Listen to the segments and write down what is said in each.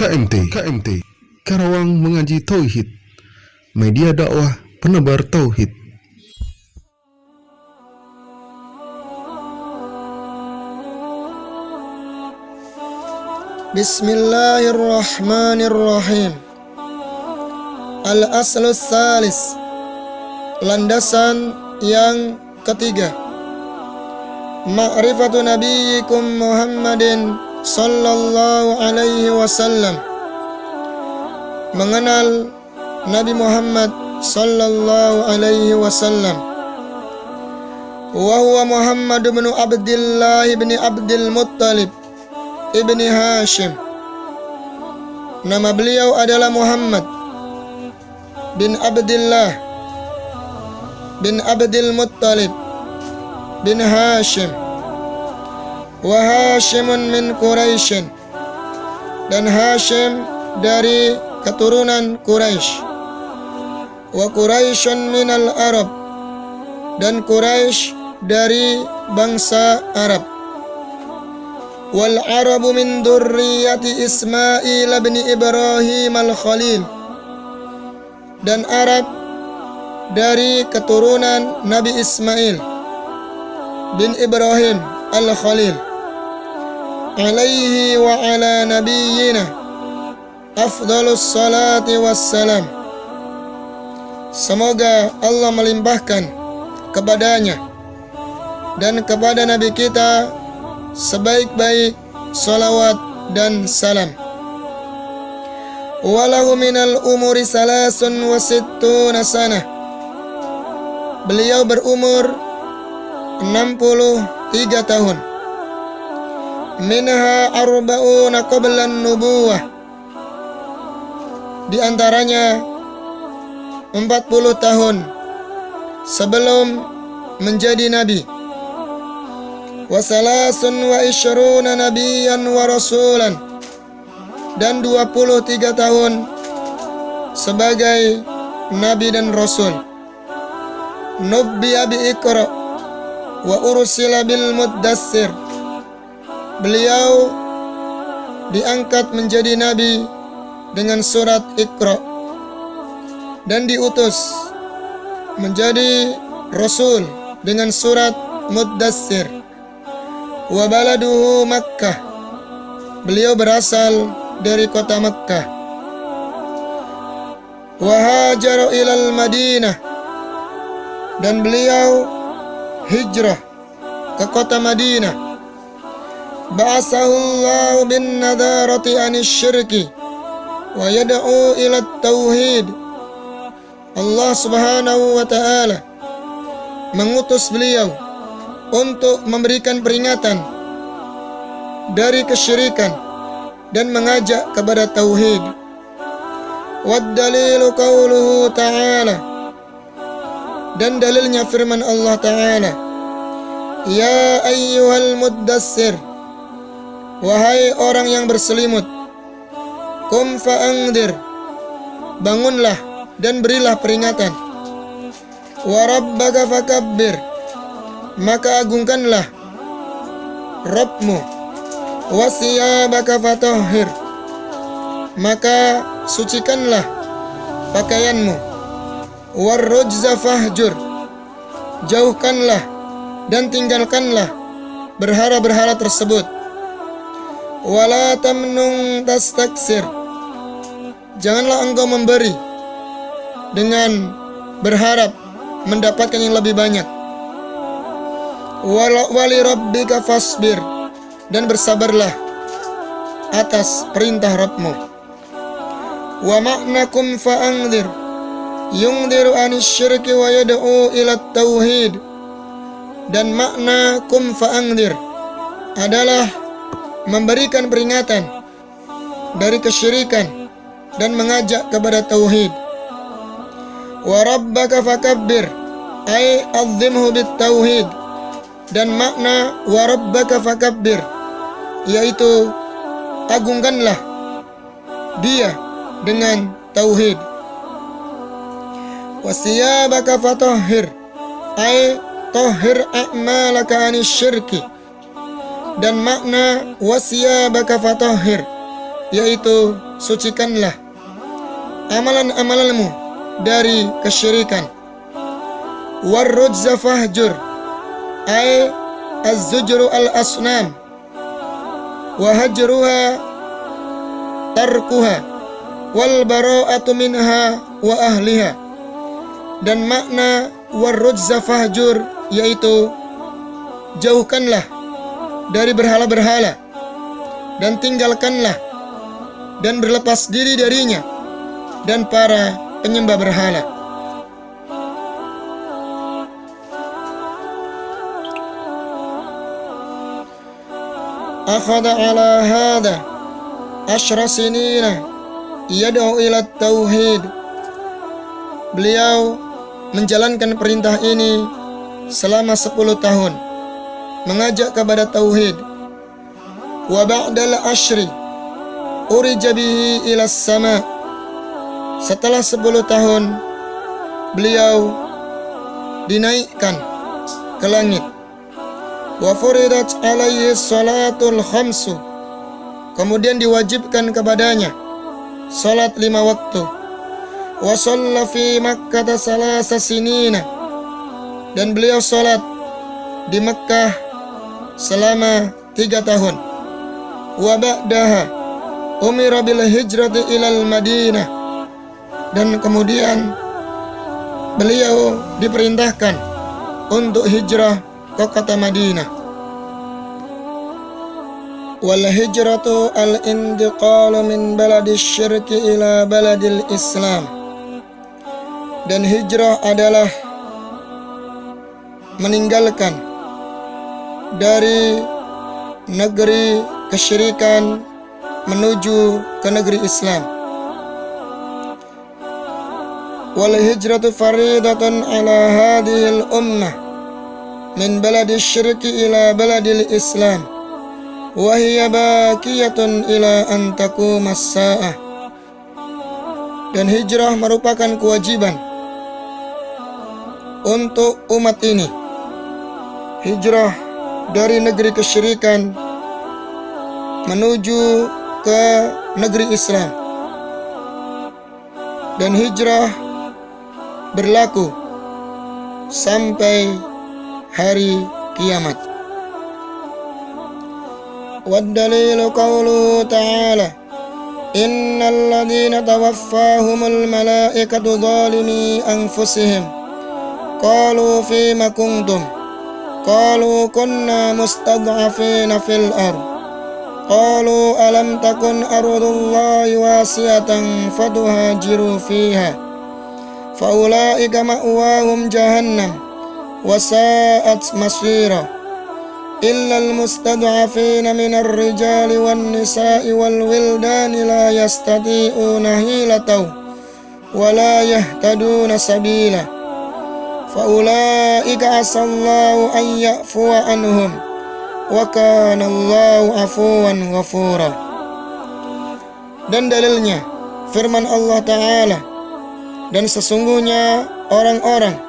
KMT Karawang Mengaji Tauhid, media dakwah penebar tauhid. Bismillahirrahmanirrahim. Al-aslus salis, landasan yang ketiga. Ma'rifatu nabiyyikum Muhammadin sallallahu alaihi wasallam, mengenal Nabi Muhammad sallallahu alaihi wasallam. Wa huwa Muhammad bin Abdullah bin Abdul Muttalib ibni Hashim. Nama beliau adalah Muhammad bin Abdullah bin Abdul Muttalib bin Hashim. Wa Hashimun min Quraisyin, dan Hashim dari keturunan Quraisy. Wa Quraisyun minal Arab, dan Quraisy dari bangsa Arab. Wal Arabu min dzurriyyati Ismail bin Ibrahim al-Khalil, dan Arab dari keturunan Nabi Ismail bin Ibrahim al-Khalil. Alaihi wa ala nabiyyina afdalus salati wassalam. Semoga Allah melimpahkan kepadanya dan kepada Nabi kita sebaik-baik salawat dan salam. Walahu minal umuri salasun wa sittuna sanah. Beliau berumur 63 tahun. Minha arba'una qabla nubuwah, di antaranya 40 tahun sebelum menjadi nabi. Wa salasun wa isyruna nabiyan wa rasulan, dan 23 tahun sebagai nabi dan rasul. Nubbiya bi Iqra wa ursila bil Muddassir. Beliau diangkat menjadi nabi dengan surat Iqra, dan diutus menjadi rasul dengan surat Muddassir. Wa baladuhu Makkah. Beliau berasal dari kota Makkah. Wa hajara ilal Madinah, dan beliau hijrah ke kota Madinah. Ba'asahullahu bin nadarati anis syirki wa yad'u ila tauhid. Allah subhanahu wa ta'ala mengutus beliau untuk memberikan peringatan dari kesyirikan dan mengajak kepada tauhid. Wad dalilu qauluhu ta'ala, dan dalilnya firman Allah ta'ala, ya ayyuhal muddassir, wahai orang yang berselimut, kum fa'angdir, bangunlah dan berilah peringatan. Wa rabbaka fakabbir, maka agungkanlah Rabbmu. Wa siyabaka fatahhir, maka sucikanlah pakaianmu. War rujza fahjur, jauhkanlah dan tinggalkanlah berhala-berhala tersebut. Wala tamnun tastaksir, janganlah engkau memberi dengan berharap mendapatkan yang lebih banyak. Wali rabbika fasbir, dan bersabarlah atas perintah Rabbmu. Wa ma'nakum fa'angdir, yungdiru anis syirki wa yad'u ila tauhid. Dan makna kum fa'angdir adalah memberikan peringatan dari kesyirikan dan mengajak kepada tauhid. Wa rabbaka fakabbir, ay azzimhu bit tauhid. Dan makna wa rabbaka fakabbir yaitu agungkanlah dia dengan tauhid. Wa siyabaka fatahhir, ay tahhir a'malaka anis syirki. Dan makna wasiyabaka fatahhir yaitu sucikanlah amalan-amalanmu dari kesyirikan. Warrujza fahjur, ay az-zujru al-asnam, wa hajruha tarkuha, wal bara'atu minha wa ahliha. Dan makna warrujza fahjur yaitu jauhkanlah dari berhala-berhala dan tinggalkanlah dan berlepas diri darinya dan para penyembah berhala. Akhadha ala hadha ashra sinina yad'u ila tauhid. Beliau menjalankan perintah ini selama 10 tahun, mengajak kepada tauhid. Wa ba'dal ashri urija bihi ila sama. Setelah 10 tahun beliau dinaikkan ke langit. Wa furidat alaihi salatul khamsu. Kemudian diwajibkan kepadanya salat 5 waktu. Wa shalla fi Makkah salasa sinina. Dan beliau salat di Mekkah selama 3 tahun. Wa ba'daha umira bil hijrati ilal Madinah. Dan kemudian beliau diperintahkan untuk hijrah ke kota Madinah. Wal hijratu al-intiqalu min baladis syirki ila baladil Islam. Dan hijrah adalah meninggalkan dari negeri kesyirikan menuju ke negeri Islam. Wal hijratu faridatun ala hadhil ummah min baladis syirki ila baladil Islam, wa hiya baqiyatun ila an taqumas saah. Dan hijrah merupakan kewajiban untuk umat ini. Hijrah dari negeri kesyirikan menuju ke negeri Islam. Dan hijrah berlaku sampai hari kiamat. Wad dalilu qauluhu ta'ala, innal ladzina tawaffahumul malaikatu zalimi anfusihim qalu fima kuntum qalu kunna mustad'afina fil ardh qalu alam takun ardullahi wasi'atan fatuhajiru fiha faulaika ma'wahum jahannam wa sa'at masira illal mustad'afina minar rijali wan nisa'i wal wildani la yastati'una hilataw wa la yahtaduna sabila faulaika asallahu an ya'fuwa anhum wa kana Allahu afuwan ghafura. Dan dalilnya firman Allah Ta'ala, dan sesungguhnya orang-orang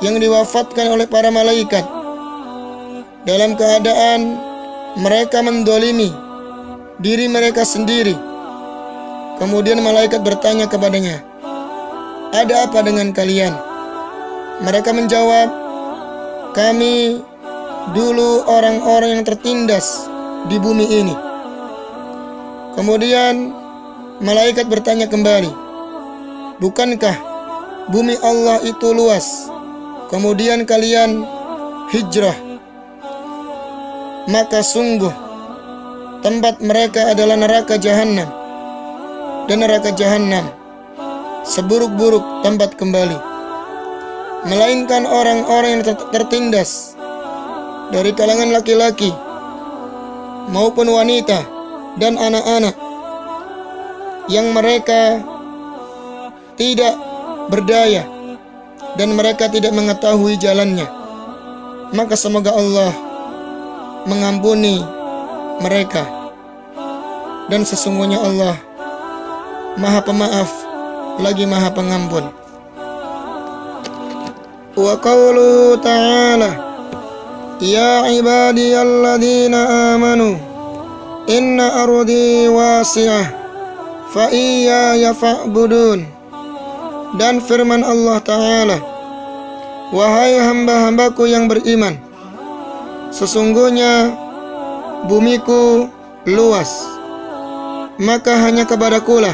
yang diwafatkan oleh para malaikat dalam keadaan mereka mendolimi diri mereka sendiri. Kemudian malaikat bertanya kepadanya, ada apa dengan kalian? Mereka menjawab, kami dulu orang-orang yang tertindas di bumi ini. Kemudian malaikat bertanya kembali, bukankah bumi Allah itu luas? Kemudian kalian hijrah. Maka sungguh tempat mereka adalah neraka jahanam, dan neraka jahanam seburuk-buruk tempat kembali. Melainkan orang-orang yang tertindas dari kalangan laki-laki maupun wanita dan anak-anak yang mereka tidak berdaya dan mereka tidak mengetahui jalannya, maka semoga Allah mengampuni mereka, dan sesungguhnya Allah Maha Pemaaf lagi Maha Pengampun. Wa qauluhu ta'ala, ya ibadiyalladzina amanu Inna ardi wasi'ah fa iyaya fa'budun. Dan firman Allah Ta'ala, wahai hamba-hambaku yang beriman, sesungguhnya bumiku luas, maka hanya kepadakulah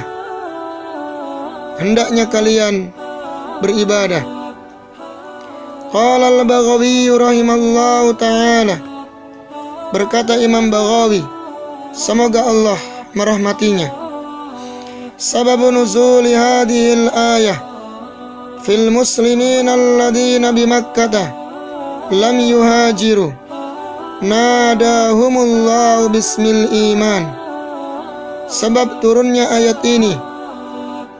hendaknya kalian beribadah. Qala al-Baghawi rahimallahu ta'ala, berkata Imam Baghawi, semoga Allah merahmatinya, sababu nuzuli hadhil ayah fil muslimin alladhina bimakkah lam yuhajiru nadahumullahu bismil iman. Sebab turunnya ayat ini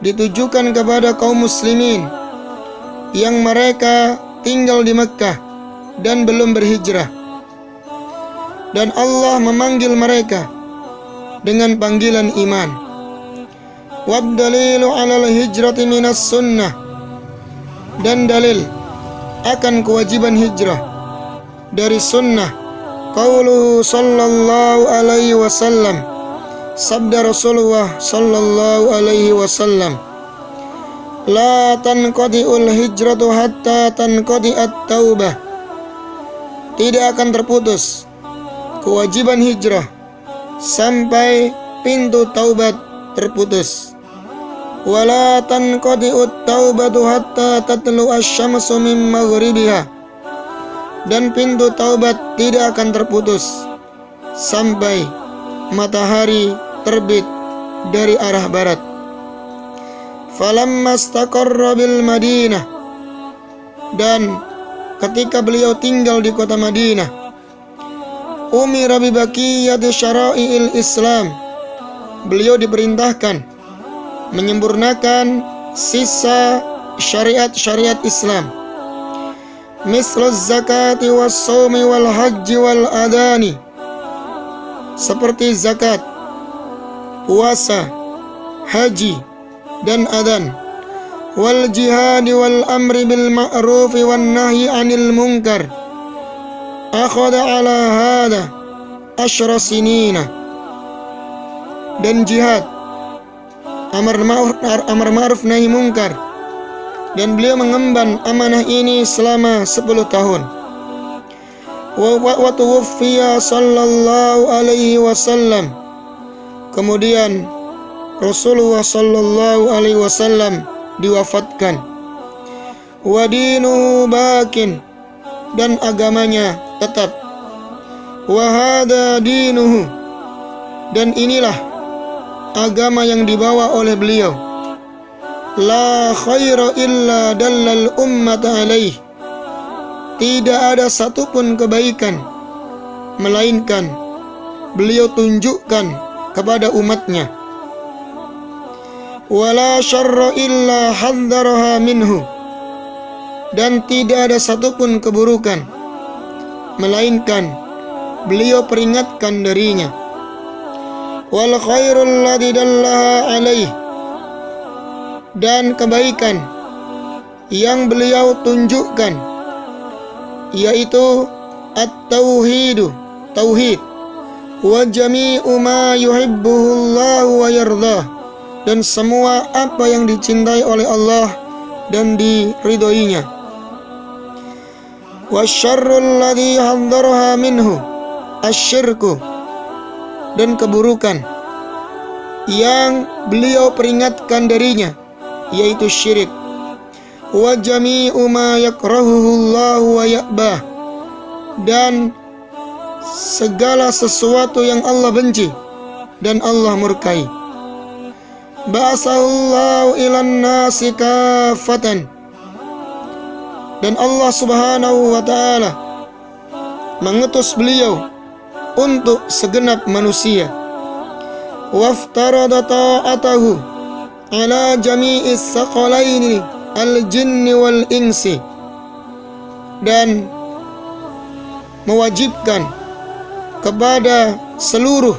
ditujukan kepada kaum muslimin yang mereka tinggal di Mekkah dan belum berhijrah, dan Allah memanggil mereka dengan panggilan iman. Wad-dalilu 'alal hijrati minas sunnah, dan dalil akan kewajiban hijrah dari sunnah qauluhu sallallahu alaihi wasallam, sabda Rasulullah sallallahu alaihi wasallam, la tanqadi'ul hijratu hatta tanqadi'at taubah. Tidak akan terputus kewajiban hijrah sampai pintu taubat terputus. Wala tanqadi'ut taubatu hatta tatlu asy-syamsu min maghribiha. Dan pintu taubat tidak akan terputus sampai matahari terbit dari arah barat. Falamma istaqarra bil Madinah, dan ketika beliau tinggal di kota Madinah, umira bi baqiyati syara'i'il Islam, beliau diperintahkan menyempurnakan sisa syariat-syariat Islam, misluz zakati was shaumi wal haji wal adani, seperti zakat, puasa, haji, dan adzan, wal jihad wal amri bil ma'ruf wan nahyi 'anil munkar. Akhadha 'ala hadha asyra sinina, dan jihad, amar ma'ruf nahi munkar, dan beliau mengemban amanah ini selama 10 tahun. Wa tuwaffiya sallallahu alaihi wasallam, kemudian Rasulullah sallallahu alaihi wasallam diwafatkan. Wa dinuhu bakin, dan agamanya tetap. Wa hadha dinuhu, dan inilah agama yang dibawa oleh beliau. La khaira illa dallal ummata alaih, tidak ada satupun kebaikan melainkan beliau tunjukkan kepada umatnya. Wala syarra illa hadzaraha minhu, dan tidak ada satupun keburukan melainkan beliau peringatkan darinya. Wal khairul ladzi dallaha alaih, dan kebaikan yang beliau tunjukkan yaitu at-tauhidu, tauhid, wa jami'u ma yuhibbuhu Allah wa yardah, dan semua apa yang dicintai oleh Allah dan diridhoinya. Wa syarrul ladzi hadzaraha minhu asyirku, dan keburukan yang beliau peringatkan darinya yaitu syirik. Wa jami'u ma yakrahuhu Allah wa ya'bah, dan segala sesuatu yang Allah benci dan Allah murkai. Ba'asallahu ilan nasi kafatan, dan Allah subhanahu wa ta'ala mengutus beliau untuk segenap manusia. Waftarada ta'atahu ala jami'is saqalaini al-jinni wal insi, dan mewajibkan kepada seluruh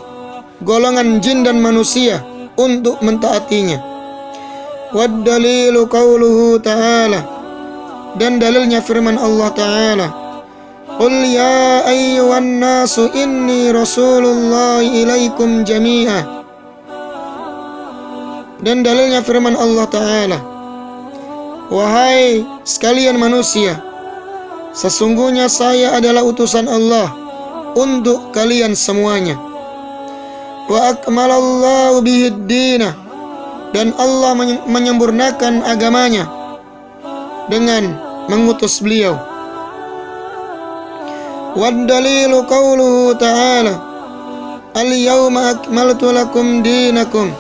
golongan jin dan manusia untuk mentaatinya. Wad dalilu qauluhu ta'ala, dan dalilnya firman Allah Ta'ala, Qul ya ayyuhan nasu inni rasulullah ilaikum jami'a. Dan dalilnya firman Allah Ta'ala, wahai sekalian manusia, sesungguhnya saya adalah utusan Allah untuk kalian semuanya. Wa akmalallahu bihid dinah, dan Allah menyempurnakan agamanya dengan mengutus beliau. Wad dalilu qauluhu ta'ala, al-yawma akmaltu lakum dinakum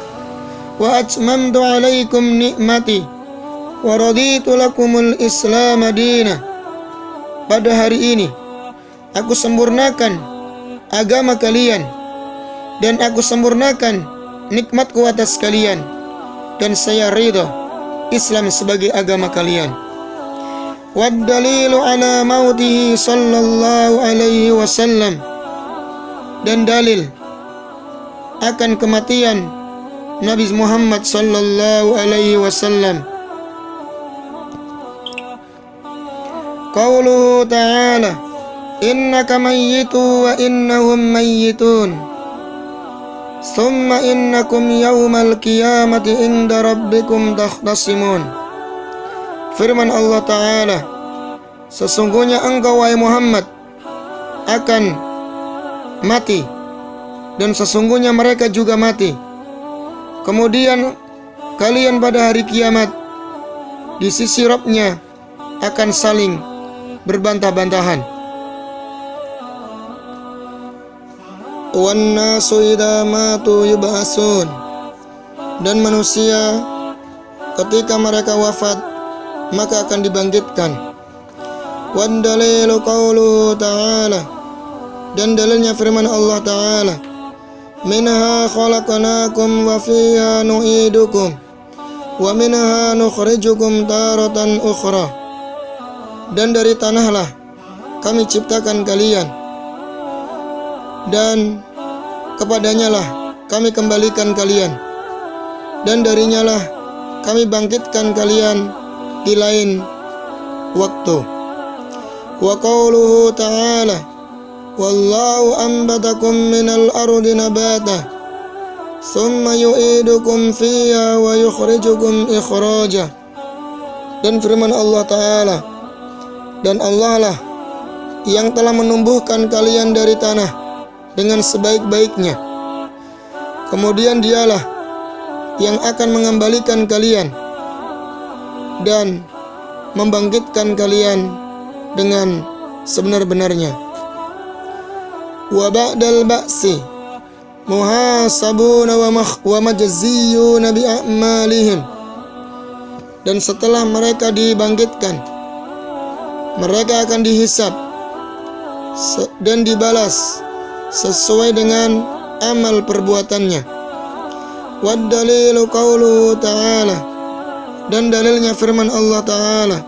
wa atmamtu alaikum ni'mati wa raditu lakumul islam dina. Pada hari ini aku sempurnakan agama kalian dan aku sempurnakan nikmatku atas kalian, dan saya ridha Islam sebagai agama kalian. Wad dalilu ala mautihi sallallahu alaihi wasallam, dan dalil akan kematian Nabi Muhammad sallallahu alaihi wasallam. Qauluhu ta'ala, innaka mayyitu wa innahum mayyitun, summa innakum yawmal qiyamati inda rabbikum takhtasimun. Firman Allah Ta'ala, sesungguhnya engkau wahai Muhammad akan mati, dan sesungguhnya mereka juga mati. Kemudian kalian pada hari kiamat di sisi Rabb-nya akan saling berbantah-bantahan. Wan nasu idza matu yub'atsun, dan manusia ketika mereka wafat maka akan dibangkitkan. Wan dalilu qauluhu ta'ala, dan dalilnya firman Allah Ta'ala, minha khalaqnakum wa fiha nu'idukum wa minha nukhrijukum taratan ukhra. Dan dari tanahlah kami ciptakan kalian, dan kepadanyalah kami kembalikan kalian, dan darinyalah kami bangkitkan kalian di lain waktu. Wa qauluhu ta'ala, wallahu anbatakum minal ardi nabata summa yu'idukum fiha wa yukhrijukum ikhraja. Dan firman Allah Ta'ala, dan Allah lah yang telah menumbuhkan kalian dari tanah dengan sebaik-baiknya, kemudian dialah yang akan mengembalikan kalian dan membangkitkan kalian dengan sebenar-benarnya. Wa ba'dal ba'si muhasabuna wa majziyuna bi a'malihim, dan setelah mereka dibangkitkan mereka akan dihisab dan dibalas sesuai dengan amal perbuatannya. Wad dalilu qauluhu ta'ala, dan dalilnya firman Allah Ta'ala,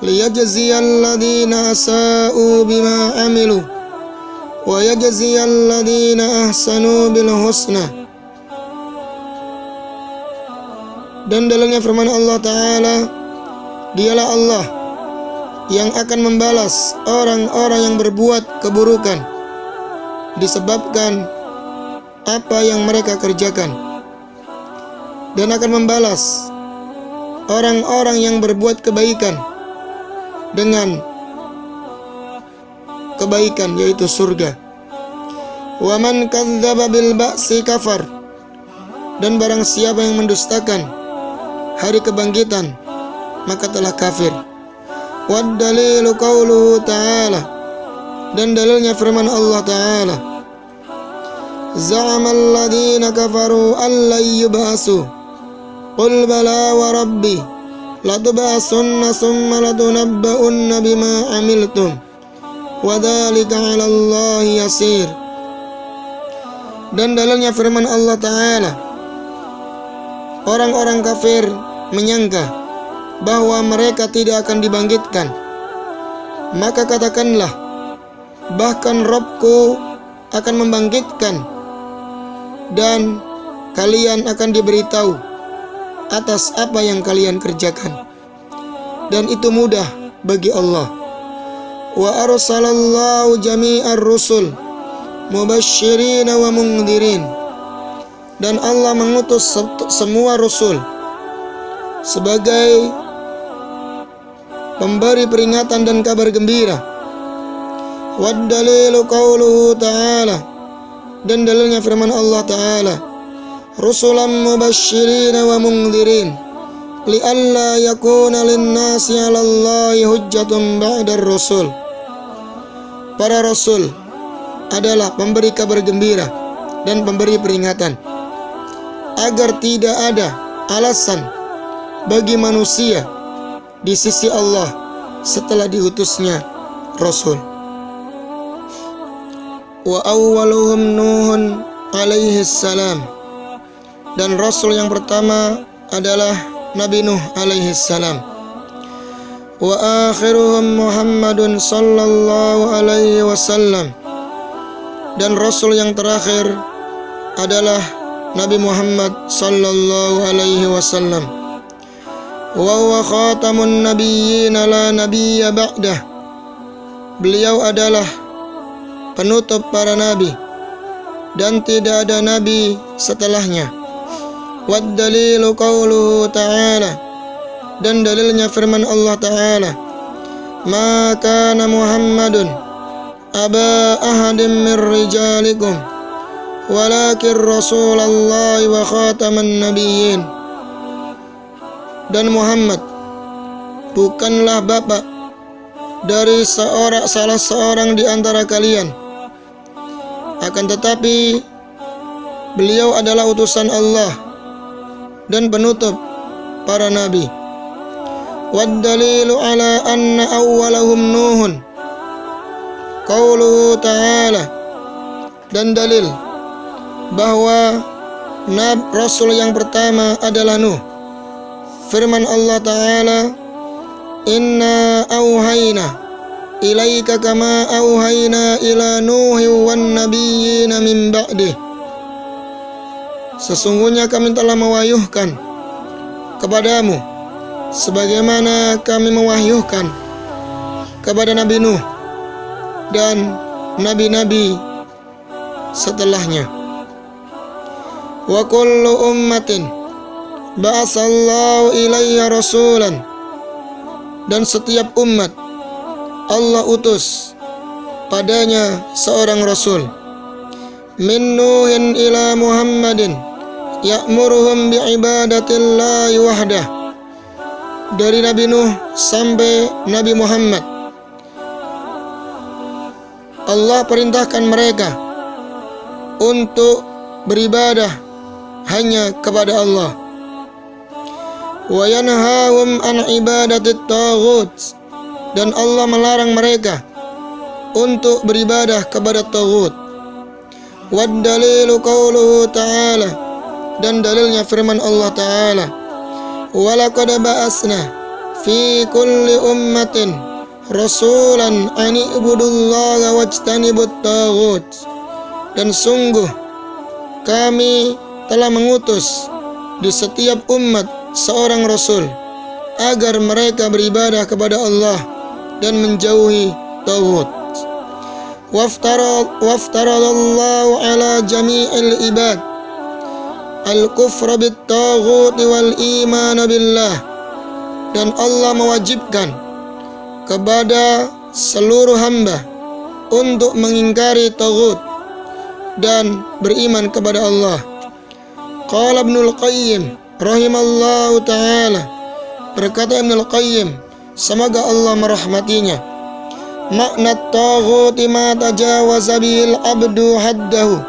liyajziyal ladzina asa'u bima amilu wa yajziyal ladzina ahsanu bil husna. Dan dalilnya firman Allah Ta'ala, dialah Allah yang akan membalas orang-orang yang berbuat keburukan disebabkan apa yang mereka kerjakan, dan akan membalas orang-orang yang berbuat kebaikan dengan kebaikan, yaitu surga. Wa man kadzdzaba bil ba'si kafar, dan barang siapa yang mendustakan hari kebangkitan maka telah kafir. Wad dalilu qauluhu ta'ala, dan dalilnya firman Allah Ta'ala, za'amal ladzina kafaru allan yub'atsu qul bala wa rabbi latub'atsunna summa latunabba'unna bima amiltum wa dzalika 'ala Allahi yasir. Dan dalilnya firman Allah Ta'ala, orang-orang kafir menyangka bahwa mereka tidak akan dibangkitkan, maka katakanlah, bahkan Rabbku akan membangkitkan, dan kalian akan diberitahu atas apa yang kalian kerjakan, dan itu mudah bagi Allah. Wa arsalallahu jami'ar rusul mubashshirina wa mundhirin. Dan Allah mengutus semua rasul sebagai pemberi peringatan dan kabar gembira. Wad dalilu qauluhu ta'ala, dan dalilnya firman Allah Ta'ala, rusulan mubashshirina wa mundhirin li'alla yakuna linnasi 'alallahi hujjatun ba'dar rusul. Para rasul adalah pemberi kabar gembira dan pemberi peringatan, agar tidak ada alasan bagi manusia di sisi Allah setelah diutusnya rasul. Wa awwaluhum Nuhun alaihi salam, dan rasul yang pertama adalah Nabi Nuh alaihi salam. Wa akhiruhum Muhammadun sallallahu alaihi wasallam, dan rasul yang terakhir adalah Nabi Muhammad sallallahu alaihi wasallam. Wa huwa khatamun nabiyyin la nabiyya ba'dah, beliau adalah penutup para nabi dan tidak ada nabi setelahnya. Wad dalilu qauluhu ta'ala, dan dalilnya firman Allah Ta'ala, ma kana Muhammadun aba ahadin min rijalikum walakin rasulallahi wa khataman nabiyyin. Dan Muhammad bukanlah bapak dari salah seorang di antara kalian, akan tetapi beliau adalah utusan Allah dan penutup para nabi. Wad dalilu ala anna awwalahum Nuhun qauluhu ta'ala, dan dalil bahwa rasul yang pertama adalah Nuh, firman Allah Ta'ala, inna auhayna ilaika kama auhayna ila Nuhi wan nabiyyina min ba'dih. Sesungguhnya kami telah mewahyukan kepadamu sebagaimana kami mewahyukan kepada Nabi Nuh dan nabi-nabi setelahnya. Wa kullu ummatin ba'asallahu ilayya rasulan, dan setiap umat Allah utus padanya seorang rasul. Min Nuhin ila Muhammadin ya'muruhum bi'ibadatillahi wahdah, dari Nabi Nuh sampai Nabi Muhammad Allah perintahkan mereka untuk beribadah hanya kepada Allah. Wa yanhahum an ibadatit taghut, dan Allah melarang mereka untuk beribadah kepada taghut. Wad dalilu qauluhu ta'ala, dan dalilnya firman Allah Ta'ala, wa laqad ba'asna fi kulli ummatin rasulan an ibudullaha wajtanibut taghut, dan sungguh kami telah mengutus di setiap umat seorang rasul agar mereka beribadah kepada Allah dan menjauhi taghut. Waftaradallahu ala jami'il ibad al-kufra bit taghut wal iman billah, dan Allah mewajibkan kepada seluruh hamba untuk mengingkari taghut dan beriman kepada Allah. Qala Ibnul Qayyim rahimallahu ta'ala, berkata Ibnul Qayyim, semoga Allah merahmatinya, makna taghuti ma tajawaza bihil abdu haddahu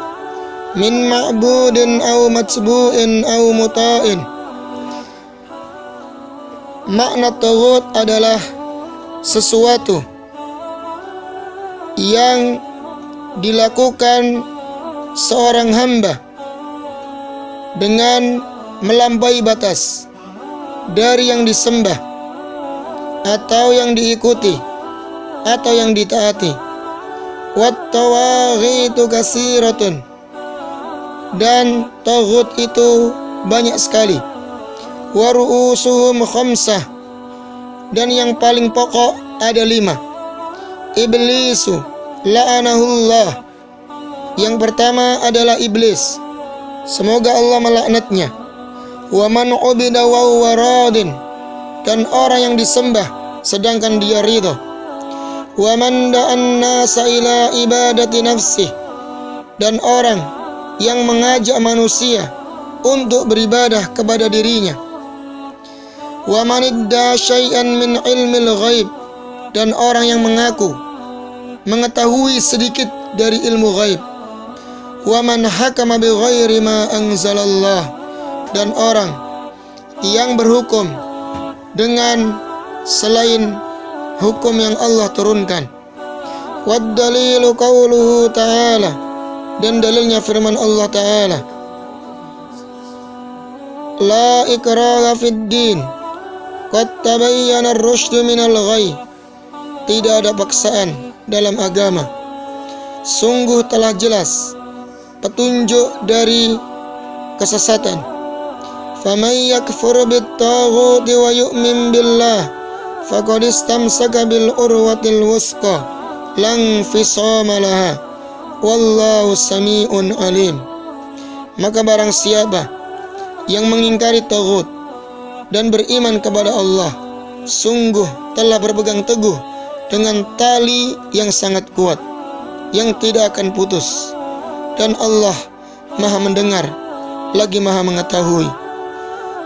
min ma'budin aw matbu'in aw muta'in. Makna taghut adalah sesuatu yang dilakukan seorang hamba dengan melampaui batas dari yang disembah atau yang diikuti atau yang ditaati. Wat tawaghitu kasiratun, dan taghut itu banyak sekali. Wa ru'usuhum khamsah, dan yang paling pokok ada 5. Iblisu la'anahullah. Yang pertama adalah iblis, semoga Allah melaknatnya. Wa man ubida wa huwa radin. Dan orang yang disembah sedangkan dia ridha. Wa man da'an nasa ila ibadati nafsih. Dan orang yang mengajak manusia untuk beribadah kepada dirinya. Wa man idda syai'an min ilmil ghaib. Dan orang yang mengaku mengetahui sedikit dari ilmu ghaib. Wa man hakama bi ghairi ma anzalallah. Dan orang yang berhukum dengan selain hukum yang Allah turunkan. Wad dalilu qauluhu ta'ala. Dan dalilnya firman Allah Ta'ala, la ikraha fid din qad tabayyana ar-rusydu minal ghayy. Tidak ada paksaan dalam agama, sungguh telah jelas petunjuk dari kesesatan. Faman yakfur bit-taghuti wa yu'min billah faqad istamsaka bil urwatil wusqa lan fisama laha wallahu sami'un alim. Maka barang siapa yang mengingkari taghut dan beriman kepada Allah, sungguh telah berpegang teguh dengan tali yang sangat kuat, yang tidak akan putus. Dan Allah Maha mendengar lagi Maha mengetahui.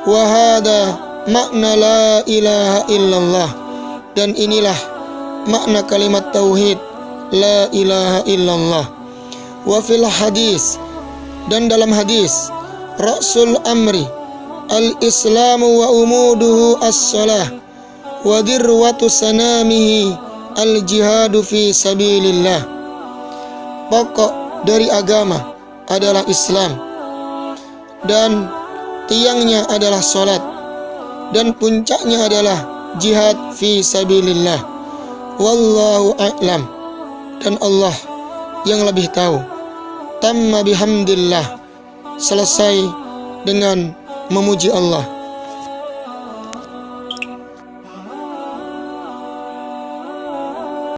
Wa hada makna la ilaha illallah. Dan inilah makna kalimat tauhid la ilaha illallah. Wa fil hadis. Dan dalam hadis, Rasul amri al-islamu wa umuduhu as-salah wa dirwatu sanamihi al-jihadu fi sabilillah. Pokok dari agama adalah Islam, dan tiangnya adalah salat, dan puncaknya adalah jihad fi sabilillah. Wallahu a'lam. Dan Allah yang lebih tahu. Tamma bihamdillah. Selesai dengan memuji Allah.